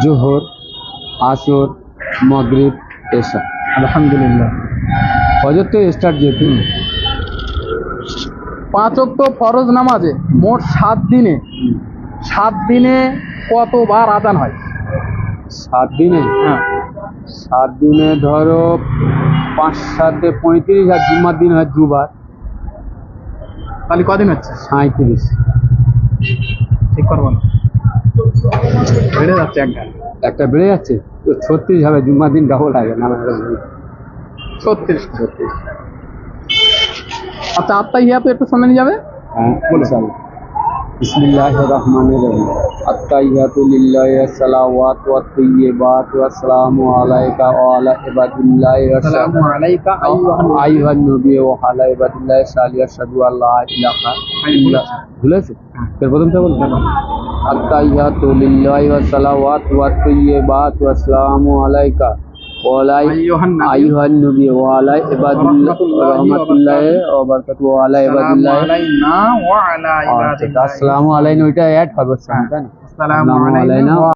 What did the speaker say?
জোহর, আসর, মাগরিব, এশা। আলহামদুলিল্লাহ। ফজর তো স্টার্ট যেহেতু। 5 ওয়াক্ত ফরজ নামাজে মোট 7 দিনে কতবার আজান হয়? 7 দিনে? হ্যাঁ। 7 দিনে ধরো 5 7 35, আর জুম্মার দিন হয় দুবার, তাহলে কদিন হচ্ছে? 37। ঠিক করবো না, বেড়ে যাচ্ছে একটা বেড়ে যাচ্ছে তো 36 হবে, জুম্মার দিন ডাবল হবে না? 36। আচ্ছা, আত্তাহিয়াতু একটু শুনে নিয়ে যাবে। হ্যাঁ, ইনশাআল্লাহ। বিসমিল্লাহির রহমানির রহিম। আত্তাহিয়াতু লিল্লাহি ওয়াস সালাওয়াতু ওয়াত তাইয়্যিবাতু আসসালামু আলাইকা ওয়া আলা ইবাদিল্লাহি আসসালামু আলাইকা আইয়ুহান নবী ওয়া আলা ইবাদিল্লাহি সালিহা আশহাদু আল্লা ইলাহা ইল্লাল্লাহ। ভুলেছে? এর প্রথমটা বলতে আত্তাহিয়াতু লিল্লাহি ওয়াস সালাওয়াতু ওয়াত তাইয়্যিবাতু আসসালামু আলাইকা ওয়া আলা আইয়ুহান নবী ওয়া আলা ইবাদিল্লাহি রাহমাতুল্লাহি ওয়া বারাকাতুহু ওয়া আলা ইবাদিল্লাহি আলাইনা ওয়া আলা ইবাদিল্লাহি। আসসালামু আলাইনা, ওইটা অ্যাড হবে, তাই না? আসসালামু আলাইনা।